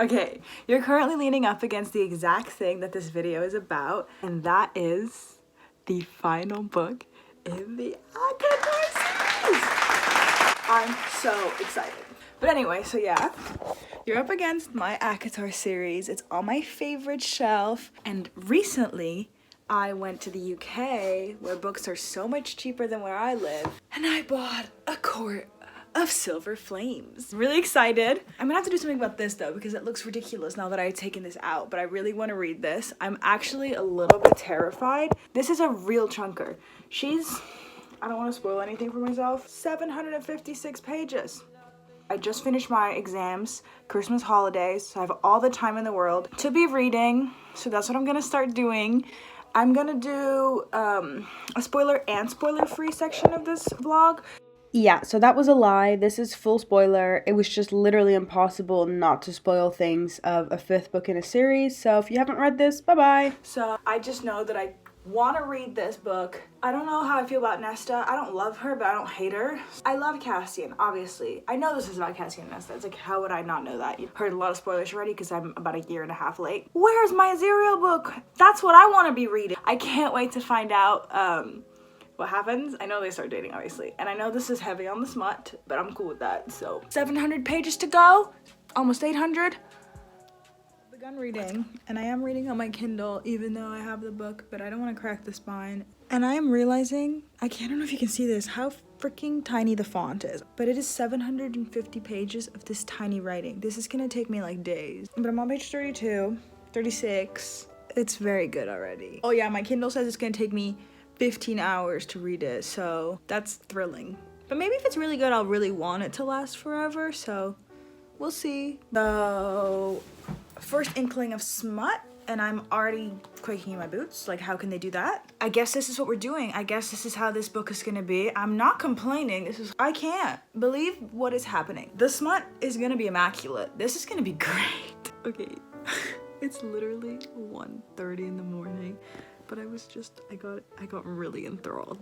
Okay, you're currently leaning up against the exact thing that this video is about, and that is the final book in the ACOTAR series. I'm so excited. But anyway, so yeah, you're up against my ACOTAR series. It's on my favorite shelf, and recently I went to the UK where books are so much cheaper than where I live, and I bought a quart of Silver Flames. Really excited. I'm gonna have to do something about this though because it looks ridiculous now that I've taken this out, but I really want to read this. I'm actually a little bit terrified. This is a real chunker. I don't want to spoil anything for myself, 756 pages. I just finished my exams, Christmas holidays, so I have all the time in the world to be reading, so that's what I'm gonna start doing. I'm gonna do a spoiler and spoiler-free section of this vlog. Yeah, so that was a lie. This is full spoiler. It was just literally impossible not to spoil things of a 5th book in a series. So if you haven't read this, bye-bye. So I just know that I want to read this book. I don't know how I feel about Nesta. I don't love her, but I don't hate her. I love Cassian, obviously. I know this is about Cassian and Nesta. It's like, how would I not know that? You've heard a lot of spoilers already because I'm about a year and a half late. Where's my Azriel book? That's what I want to be reading. I can't wait to find out what happens. I know they start dating, obviously, and I know this is heavy on the smut, but I'm cool with that. So 700 pages to go, almost 800. I've begun reading, and I am reading on my Kindle even though I have the book, but I don't want to crack the spine. And I am realizing, I don't know if you can see this, how freaking tiny the font is, but it is 750 pages of this tiny writing. This is gonna take me like days, but I'm on page 32, 36. It's very good already. Oh yeah, my Kindle says it's gonna take me 15 hours to read it, so that's thrilling. But maybe if it's really good, I'll really want it to last forever, so we'll see. So, first inkling of smut, and I'm already quaking in my boots. Like, how can they do that? I guess this is what we're doing. I guess this is how this book is gonna be. I'm not complaining. I can't believe what is happening. The smut is gonna be immaculate. This is gonna be great. Okay, it's literally 1:30 in the morning. But I got really enthralled.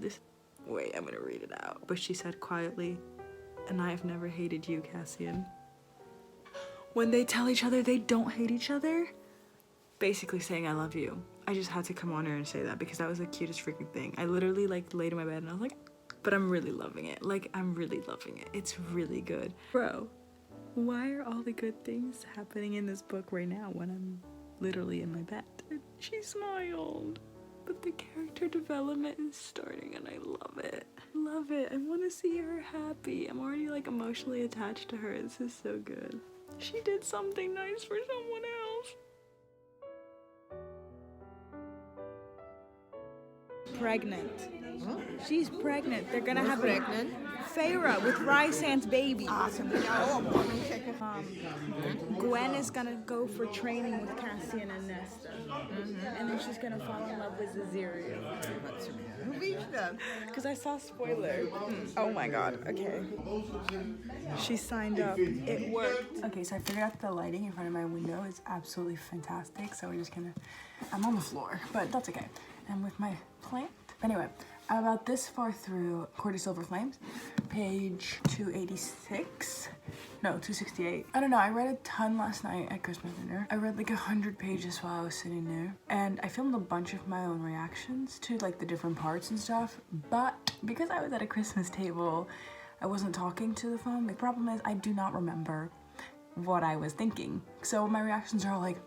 Wait, I'm gonna read it out. But she said quietly, "And I have never hated you, Cassian." When they tell each other they don't hate each other, basically saying I love you. I just had to come on here and say that because that was the cutest freaking thing. I literally like laid in my bed and I was like, but I'm really loving it. Like, I'm really loving it. It's really good. Bro, why are all the good things happening in this book right now when I'm literally in my bed? She smiled. But the character development is starting and I love it. Love it. I want to see her happy. I'm already like emotionally attached to her. This is so good. She did something nice for someone else. Pregnant. Huh? She's pregnant. They're gonna have pregnant? Feyre with Rysand's baby. Awesome. Gwen is gonna go for training with Cassian and Nesta. And then she's gonna fall in love with Azriel. Because I saw spoiler. Oh my god, okay. She signed up. It worked. Okay, so I figured out the lighting in front of my window is absolutely fantastic. So we're just gonna, I'm on the floor, but that's okay. And with my plant. Anyway, I'm about this far through Court of Silver Flames, page 286. No, 268. I don't know, I read a ton last night at Christmas dinner. I read like 100 pages while I was sitting there. And I filmed a bunch of my own reactions to like the different parts and stuff. But because I was at a Christmas table, I wasn't talking to the phone. The problem is I do not remember what I was thinking. So my reactions are all like,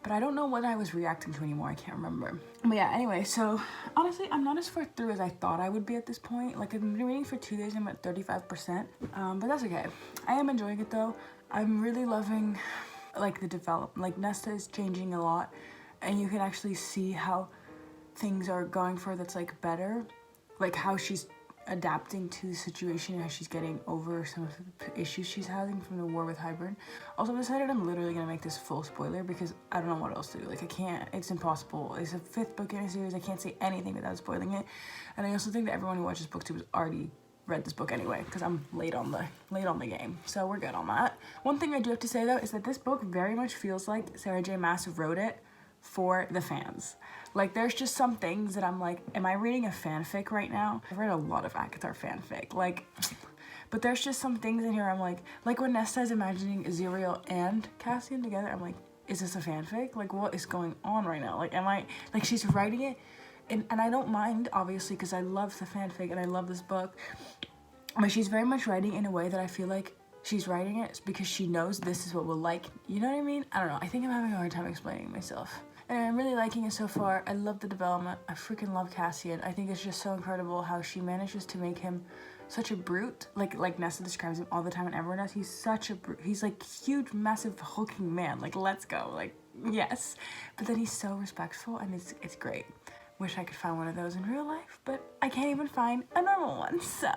but I don't know what I was reacting to anymore. I can't remember. But yeah, anyway, so honestly, I'm not as far through as I thought I would be at this point. Like, I've been reading for 2 days, I'm at 35%. But that's okay. I am enjoying it though. I'm really loving like the development. Like, Nesta is changing a lot and you can actually see how things are going for that's like better. Like how she's adapting to the situation and how she's getting over some of the issues she's having from the war with Hybern. Also, I decided I'm literally gonna make this full spoiler because I don't know what else to do. Like, I can't, it's impossible. It's a 5th book in a series. I can't say anything without spoiling it. And I also think that everyone who watches booktube has already read this book anyway because I'm late on the game. So we're good on that. One thing I do have to say though is that this book very much feels like Sarah J Maas wrote it for the fans. Like, there's just some things that I'm like, am I reading a fanfic right now? I've read a lot of ACOTAR fanfic. Like, But there's just some things in here I'm like when Nesta is imagining Azriel and Cassian together, I'm like, is this a fanfic? Like, what is going on right now? Like, am I, like, she's writing it, and I don't mind, obviously, because I love the fanfic and I love this book, but she's very much writing in a way that I feel like she's writing it because she knows this is what we'll like, you know what I mean? I don't know, I think I'm having a hard time explaining myself. And I'm really liking it so far. I love the development. I freaking love Cassian. I think it's just so incredible how she manages to make him such a brute. Like Nesta describes him all the time and everyone does. He's such a brute. He's like huge, massive, hulking man. Like, let's go. Like, yes. But then he's so respectful and it's great. Wish I could find one of those in real life, but I can't even find a normal one. So,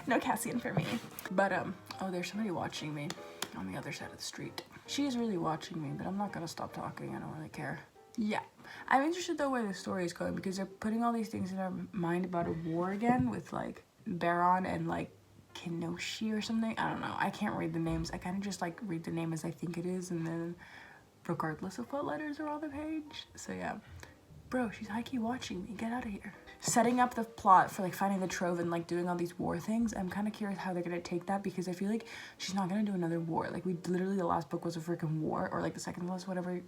no Cassian for me. But, oh, there's somebody watching me on the other side of the street. She is really watching me, but I'm not gonna stop talking. I don't really care. Yeah, I'm interested though where the story is going because they're putting all these things in our mind about a war again with like Baron and like Kenoshi or something. I don't know. I can't read the names. I kind of just like read the name as I think it is, and then regardless of what letters are on the page. So yeah, bro, she's high-key watching me. Get out of here. Setting up the plot for like finding the trove and like doing all these war things. I'm kind of curious how they're gonna take that because I feel like she's not gonna do another war. Like we literally, the last book was a freaking war, or like the second last, whatever.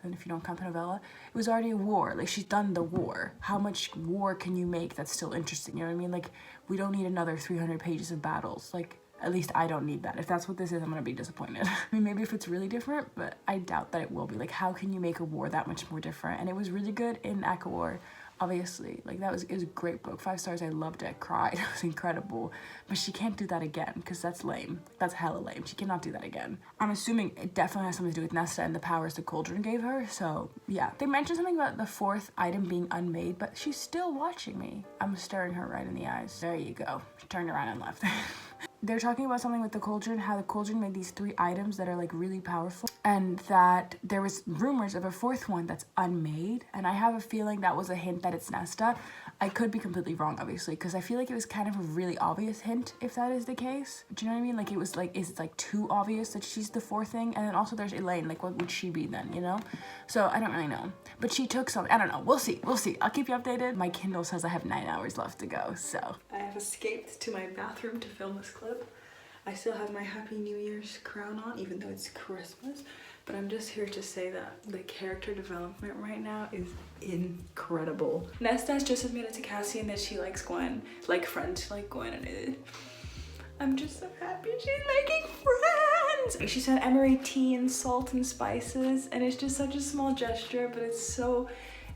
And if you don't count the novella, it was already a war. Like, she's done the war. How much war can you make that's still interesting? You know what I mean? Like, we don't need another 300 pages of battles. Like, at least I don't need that. If that's what this is, I'm gonna be disappointed. I mean, maybe if it's really different, but I doubt that it will be. Like, how can you make a war that much more different? And it was really good in ACOWAR, obviously. Like, it was a great book. 5 stars, I loved it, I cried, it was incredible. But she can't do that again, because that's lame. That's hella lame. She cannot do that again. I'm assuming it definitely has something to do with Nesta and the powers the cauldron gave her, so yeah. They mentioned something about the 4th item being unmade, but she's still watching me. I'm staring her right in the eyes. There you go. She turned around and left. They're talking about something with the cauldron, how the cauldron made these 3 items that are like really powerful, and that there was rumors of a 4th one that's unmade, and I have a feeling that was a hint that it's Nesta. I could be completely wrong, obviously, because I feel like it was kind of a really obvious hint if that is the case. Do you know what I mean? Like, it was like, is it like too obvious that she's the 4th thing? And then also there's Elaine, like what would she be then, you know? So I don't really know, but she took some, I don't know, we'll see, I'll keep you updated. My Kindle says I have 9 hours left to go, so. I have escaped to my bathroom to film this clip. I still have my Happy New Year's crown on, even though it's Christmas. But I'm just here to say that the character development right now is incredible. Nesta has just admitted to Cassian that she likes Gwen, like friends like Gwen, and I'm just so happy she's making friends. She sent Emery tea and salt and spices, and it's just such a small gesture, but it's so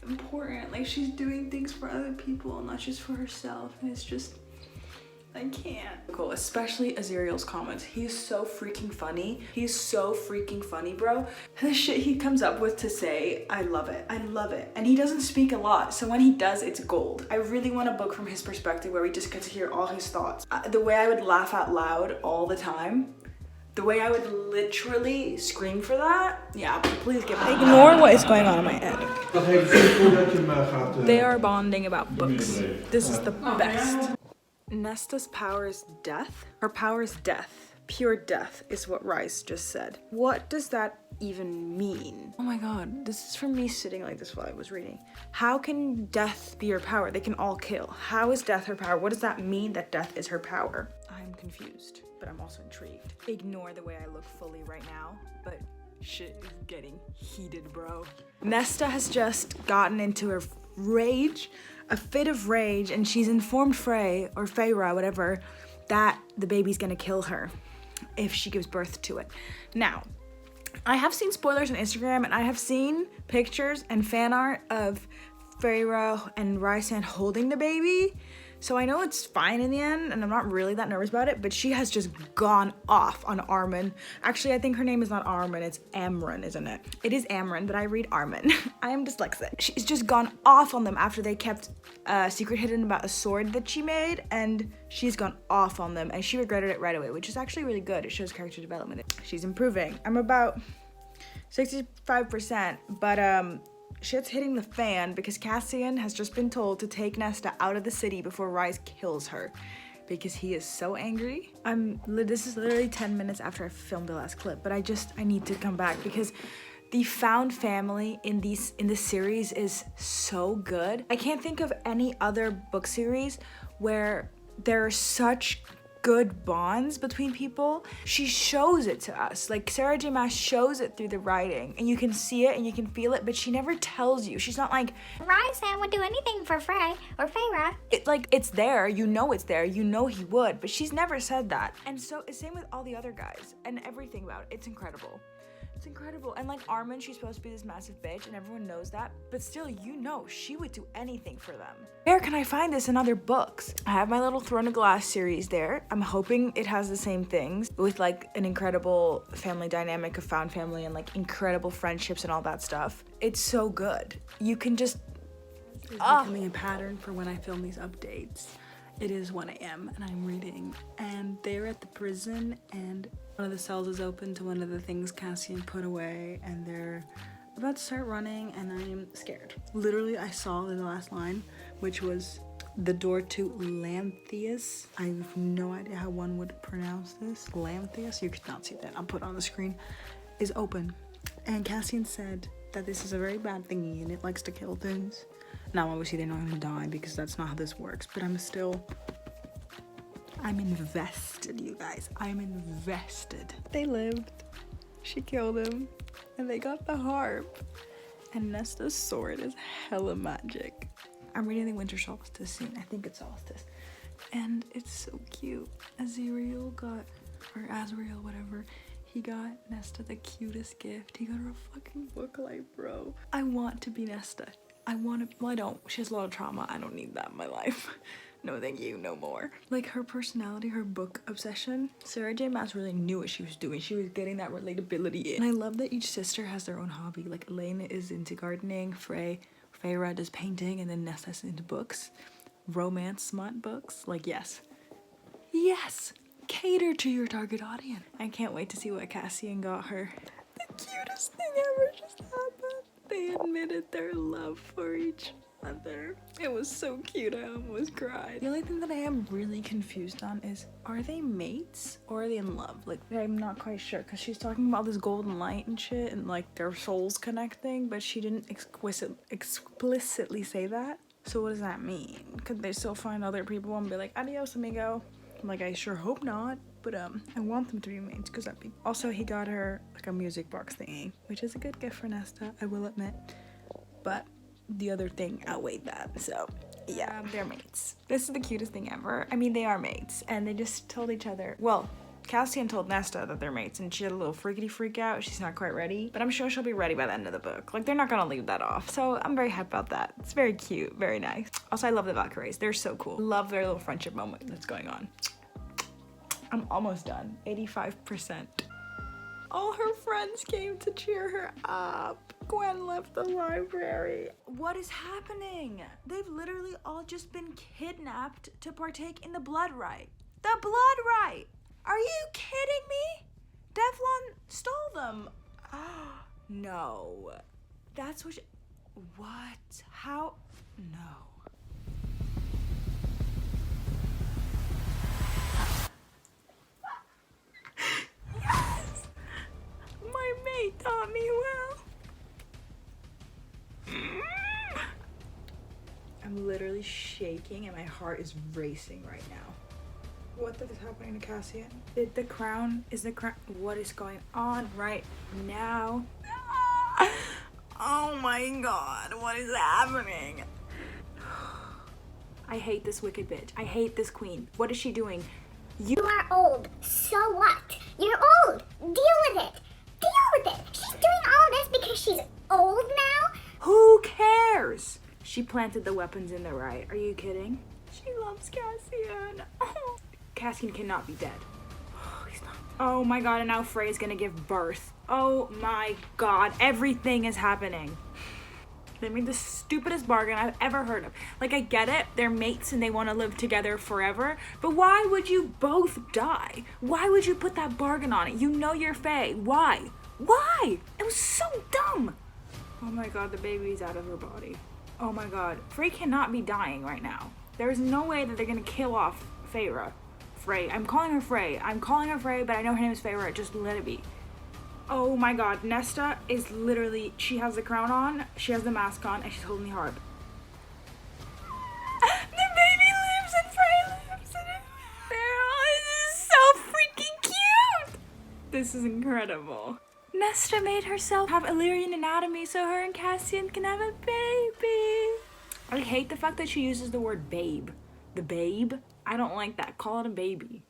important. Like, she's doing things for other people, not just for herself, and it's just, I can't. Cool, especially Azriel's comments. He's so freaking funny. He's so freaking funny, bro. The shit he comes up with to say, I love it. I love it. And he doesn't speak a lot, so when he does, it's gold. I really want a book from his perspective where we just get to hear all his thoughts. The way I would laugh out loud all the time, the way I would literally scream for that, yeah, please give me. Ignore what is going on in my head. They are bonding about books. This is the best. Nesta's power is death? Her power is death. Pure death is what Rice just said. What does that even mean? Oh my god, this is from me sitting like this while I was reading. How can death be her power? They can all kill. How is death her power? What does that mean that death is her power? I'm confused, but I'm also intrigued. Ignore the way I look fully right now, but shit is getting heated, bro. Nesta has just gotten into a rage, a fit of rage, and she's informed Frey, or Feyre, whatever, that the baby's gonna kill her if she gives birth to it. Now, I have seen spoilers on Instagram, and I have seen pictures and fan art of Feyre and Rhysand holding the baby, so I know it's fine in the end, and I'm not really that nervous about it, but she has just gone off on Armin. Actually, I think her name is not Armin, it's Amren, isn't it? It is Amren, but I read Armin. I am dyslexic. She's just gone off on them after they kept a secret hidden about a sword that she made, and she's gone off on them, and she regretted it right away, which is actually really good. It shows character development. She's improving. I'm about 65%, but shit's hitting the fan because Cassian has just been told to take Nesta out of the city before Rhys kills her because he is so angry. This is literally 10 minutes after I filmed the last clip, but I need to come back because the found family in this series is so good. I can't think of any other book series where there are such good bonds between people, she shows it to us. Like Sarah J Maas shows it through the writing, and you can see it and you can feel it, but she never tells you. She's not like, Rhysand would do anything for Frey or Feyre. It's there, you know it's there, you know he would, but she's never said that. And so it's same with all the other guys and everything about it. It's incredible. It's incredible. And like Armin, she's supposed to be this massive bitch and everyone knows that, but still, you know, she would do anything for them. Where can I find this in other books? I have my little Throne of Glass series there. I'm hoping it has the same things with like an incredible family dynamic of found family and like incredible friendships and all that stuff. It's so good. You can just... It's becoming a pattern for when I film these updates. It is 1 a.m. and I'm reading, and they're at the prison, and one of the cells is open to one of the things Cassian put away, and they're about to start running, and I'm scared. Literally, I saw the last line, which was the door to Lantheus. I have no idea how one would pronounce this. Lantheus, you could not see that. I'll put it on the screen, is open. And Cassian said that this is a very bad thingy, and it likes to kill things. Now, obviously, they're not gonna die because that's not how this works, but I'm invested, you guys. I'm invested. They lived. She killed him, and they got the harp. And Nesta's sword is hella magic. I'm reading the Winter Solstice scene. I think it's Solstice. And it's so cute. Azriel, whatever. He got Nesta the cutest gift. He got her a fucking book light, bro. I want to be Nesta. Well, I don't. She has a lot of trauma. I don't need that in my life. No, thank you, no more. Like her personality, her book obsession. Sarah J Maas really knew what she was doing. She was getting that relatability in. And I love that each sister has their own hobby. Like Elena is into gardening, Feyre does painting, and then Nesta's into books. Romance, smut books. Like, yes. Yes! Cater to your target audience. I can't wait to see what Cassian got her. The cutest thing ever just happened. They admitted their love for each other. It was so cute, I almost cried. The only thing that I am really confused on is, are they mates or are they in love? Like, I'm not quite sure, because she's talking about this golden light and shit and like their souls connecting, but she didn't explicitly say that. So what does that mean? Could they still find other people and be like, adios amigo? Like, I sure hope not, but I want them to be mates because that'd be... Also, he got her like a music box thingy, which is a good gift for Nesta, I will admit, but the other thing outweighed that. So yeah, they're mates. This is the cutest thing ever. I mean, they are mates, and they just told each other, well, Cassian told Nesta that they're mates, and she had a little freakity freak out. She's not quite ready, but I'm sure she'll be ready by the end of the book. Like, they're not gonna leave that off, so I'm very happy about that. It's very cute, very nice. Also, I love the Valkyries. They're so cool. Love their little friendship moment that's going on. I'm almost done. 85%. All her friends came to cheer her up. Gwen left the library. What is happening? They've literally all just been kidnapped to partake in the blood rite. The blood rite! Are you kidding me? Devlon stole them. No. That's what what? How? No. Yes! My mate taught me well. I'm literally shaking and my heart is racing right now. What is happening to Cassian? Is the crown? What is going on right now? Oh my god, what is happening? I hate this wicked bitch. I hate this queen. What is she doing? You are old. So what? You're old. Deal with it. Deal with it. She's doing all this because she's old now? Who cares? She planted the weapons in the right. Are you kidding? She loves Cassian. Cassian cannot be dead. He's not. Oh my god, and now Frey's gonna give birth. Oh my god, everything is happening. They made the stupidest bargain I've ever heard of. Like, I get it, they're mates and they want to live together forever, but why would you both die? Why would you put that bargain on it? You know you're Faye. Why? Why? It was so dumb. Oh my god, the baby's out of her body. Oh my god, Frey cannot be dying right now. There's no way that they're gonna kill off Feyre. Frey. I'm calling her Frey, but I know her name is Feyre. Just let it be. Oh my god, Nesta is literally, she has the crown on, she has the mask on, and she's holding the harp. The baby lives and Frey lives. They're all This is incredible. Nesta made herself have Illyrian anatomy so her and Cassian can have a baby. I hate the fact that she uses the word babe. The babe? I don't like that. Call it a baby.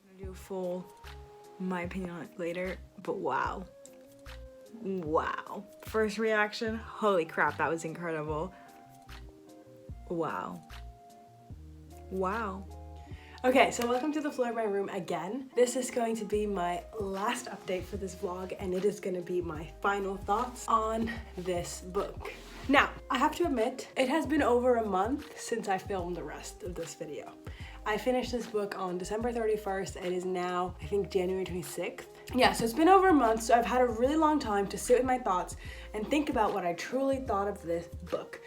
I'm gonna do a full my opinion on it later, but wow. Wow. First reaction, holy crap, that was incredible. Wow. Wow. Okay, so welcome to the floor of my room again. This is going to be my last update for this vlog, and it is going to be my final thoughts on this book. Now, I have to admit, it has been over a month since I filmed the rest of this video. I finished this book on December 31st. It is now, I think, January 26th. Yeah, so it's been over a month, so I've had a really long time to sit with my thoughts and think about what I truly thought of this book.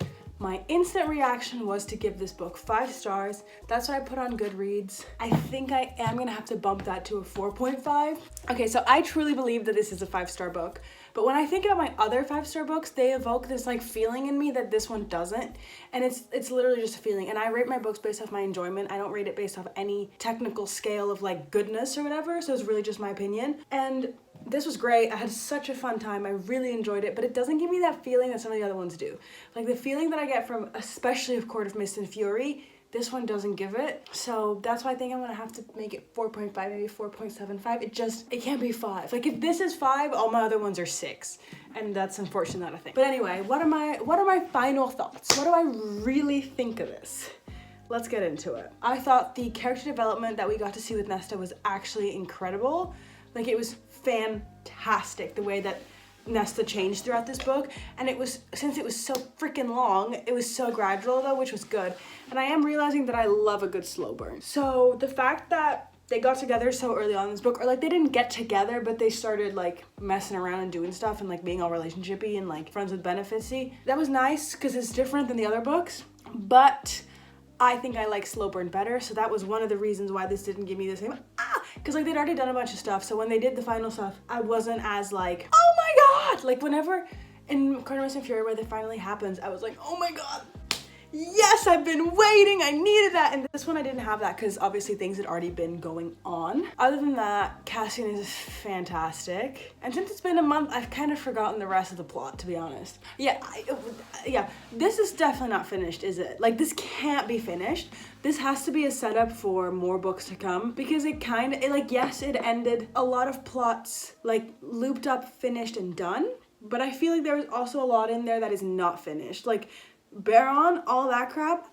My instant reaction was to give this book 5 stars. That's what I put on Goodreads. I think I am gonna have to bump that to a 4.5. Okay, so I truly believe that this is a 5-star book. But when I think about my other 5-star books, they evoke this like feeling in me that this one doesn't. And it's literally just a feeling. And I rate my books based off my enjoyment. I don't rate it based off any technical scale of like goodness or whatever. So it's really just my opinion. And this was great. I had such a fun time. I really enjoyed it, but it doesn't give me that feeling that some of the other ones do. Like the feeling that I get from, especially of Court of Mist and Fury, this one doesn't give it. So that's why I think I'm gonna have to make it 4.5, maybe 4.75. It can't be 5. Like if this is 5, all my other ones are 6. And that's unfortunate, I think. But anyway, what are my final thoughts? What do I really think of this? Let's get into it. I thought the character development that we got to see with Nesta was actually incredible. Like it was fantastic the way that Nesta changed throughout this book, and it was, since it was so freaking long, it was so gradual though, which was good. And I am realizing that I love a good slow burn. So the fact that they got together so early on in this book, or like they didn't get together, but they started like messing around and doing stuff and like being all relationshipy and like friends with benefits-y, that was nice because it's different than the other books. But I think I like slow burn better, so that was one of the reasons why this didn't give me the same because like they'd already done a bunch of stuff, so when they did the final stuff, I wasn't as like, oh my god, like whenever in Court of Mist and Fury where it finally happens, I was like, oh my god, yes, I've been waiting, I needed that. And this one I didn't have that because obviously things had already been going on. Other than that, Cassian is fantastic, and since it's been a month, I've kind of forgotten the rest of the plot, to be honest. Yeah, this is definitely not finished, is it? Like this can't be finished. This has to be a setup for more books to come, because it like, yes, it ended a lot of plots like looped up, finished, and done, but I feel like there was also a lot in there that is not finished. Like Baron, all that crap,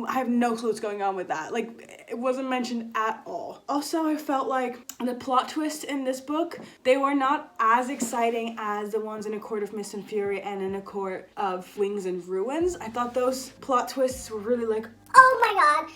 I have no clue what's going on with that. Like, it wasn't mentioned at all. Also, I felt like the plot twists in this book, they were not as exciting as the ones in A Court of Mist and Fury and in A Court of Wings and Ruins. I thought those plot twists were really like, oh my god,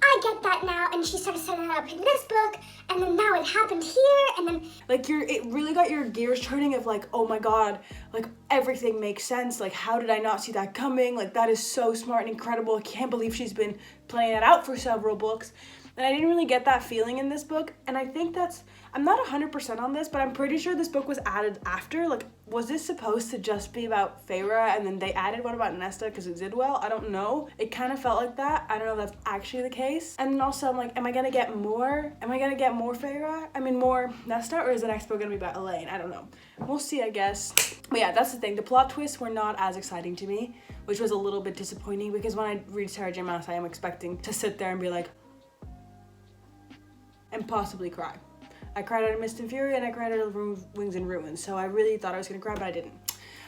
I get that now. And she started setting that up in this book, and then now it happened here, and then like it really got your gears turning of like, oh my god, like everything makes sense. Like how did I not see that coming? Like that is so smart and incredible. I can't believe she's been playing that out for several books. And I didn't really get that feeling in this book, and I think I'm not 100% on this, but I'm pretty sure this book was added after. Like, was this supposed to just be about Feyre and then they added one about Nesta because it did well? I don't know. It kind of felt like that. I don't know if that's actually the case. And then also I'm like, am I gonna get more? Am I gonna get more Feyre? I mean, more Nesta, or is the next book gonna be about Elaine? I don't know. We'll see, I guess. But yeah, that's the thing. The plot twists were not as exciting to me, which was a little bit disappointing, because when I read Sarah J. Maas, I am expecting to sit there and be like, and possibly cry. I cried out of Mist and Fury, and I cried out of Wings and Ruins, so I really thought I was gonna cry, but I didn't.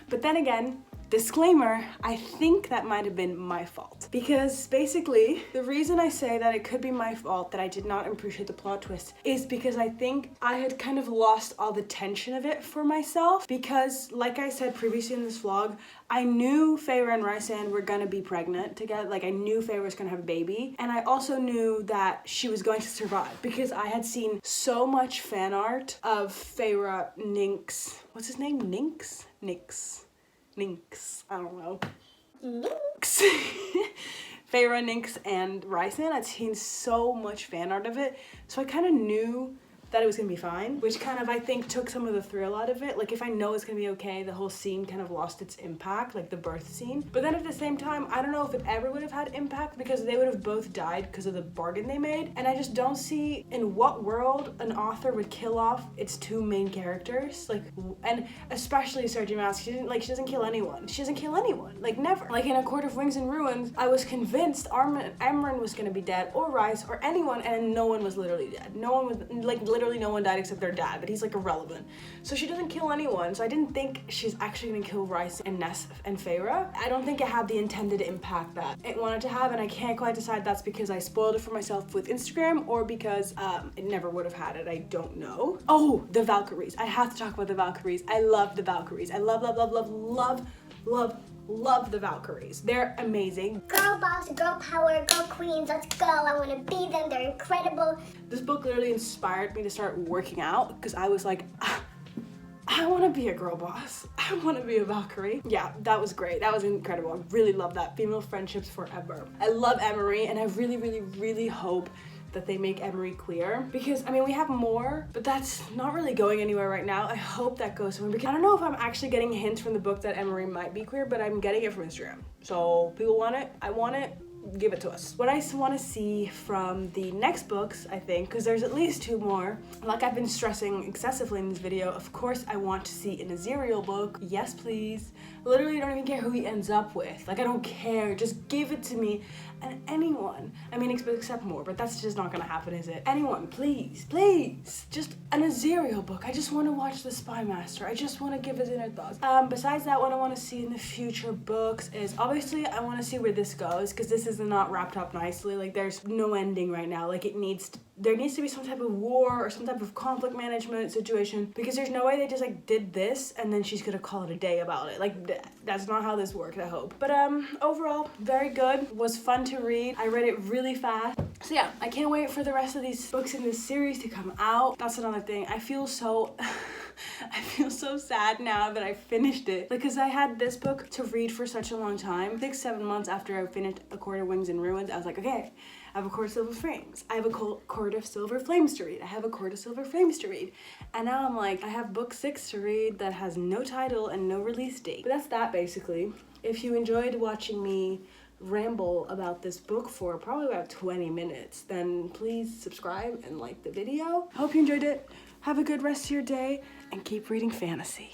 But then again, disclaimer, I think that might have been my fault. Because basically, the reason I say that it could be my fault that I did not appreciate the plot twist is because I think I had kind of lost all the tension of it for myself. Because, like I said previously in this vlog, I knew Feyre and Rhysand were gonna be pregnant together. Like, I knew Feyre was gonna have a baby. And I also knew that she was going to survive, because I had seen so much fan art of Feyre, Nyx, what's his name? Nyx, I don't know. Nyx. Feyre, Nyx, and Rhysand. I'd seen so much fan art of it, so I kind of knew that it was gonna be fine, which kind of I think took some of the thrill out of it. Like if I know it's gonna be okay, the whole scene kind of lost its impact, like the birth scene. But then at the same time, I don't know if it ever would have had impact because they would have both died because of the bargain they made. And I just don't see in what world an author would kill off its two main characters. Like, and especially Sergeant Mouse, she doesn't kill anyone. She doesn't kill anyone, like never. Like in A Court of Wings and Ruins, I was convinced Amren was gonna be dead, or Rice, or anyone, and no one was literally dead. No one was, like literally no one died except their dad, but he's like irrelevant. So she doesn't kill anyone, so I didn't think she's actually gonna kill Rice and Ness and Feyre. I don't think it had the intended impact that it wanted to have, and I can't quite decide that's because I spoiled it for myself with Instagram or because it never would have had it. I don't know. Oh, the Valkyries. I have to talk about the Valkyries. I love the Valkyries. I love the Valkyries. They're amazing. Girl boss, girl power, girl queens, let's go. I want to be them. They're incredible. This book literally inspired me to start working out because I was like, I want to be a girl boss. I want to be a Valkyrie. Yeah, that was great. That was incredible. I really love that. Female friendships forever. I love Emery, and I really hope that they make Emery queer, because I mean we have more, but that's not really going anywhere right now. I hope that goes somewhere, because I don't know if I'm actually getting hints from the book that Emery might be queer, but I'm getting it from Instagram. So people want it, I want it, give it to us. What I want to see from the next books, I think, because there's at least 2 more, like I've been stressing excessively in this video, of course I want to see an Aziriel book. Yes please. Literally don't even care who he ends up with. Like I don't care, just give it to me. And anyone, I mean except more, but that's just not gonna happen, is it? Anyone, please, just an Aziriel book. I just want to watch The Spy Master. I just want to give his inner thoughts. Besides that, what I want to see in the future books is obviously I want to see where this goes, because this is not wrapped up nicely. Like there's no ending right now. Like there needs to be some type of war or some type of conflict management situation, because there's no way they just like did this and then she's gonna call it a day about it. Like that's not how this works, I hope. But overall, very good. Was fun to read. I read it really fast. So yeah, I can't wait for the rest of these books in this series to come out. That's another thing. I feel so I feel so sad now that I finished it, because I had this book to read for such a long time. 6-7 months after I finished A Court of Wings and Ruins, I was like, okay, I have A Court of Silver Flames. I have A Court of Silver Flames to read. I have A Court of Silver Flames to read. And now I'm like, I have book 6 to read that has no title and no release date. But that's that basically. If you enjoyed watching me ramble about this book for probably about 20 minutes, then please subscribe and like the video. Hope you enjoyed it. Have a good rest of your day and keep reading fantasy.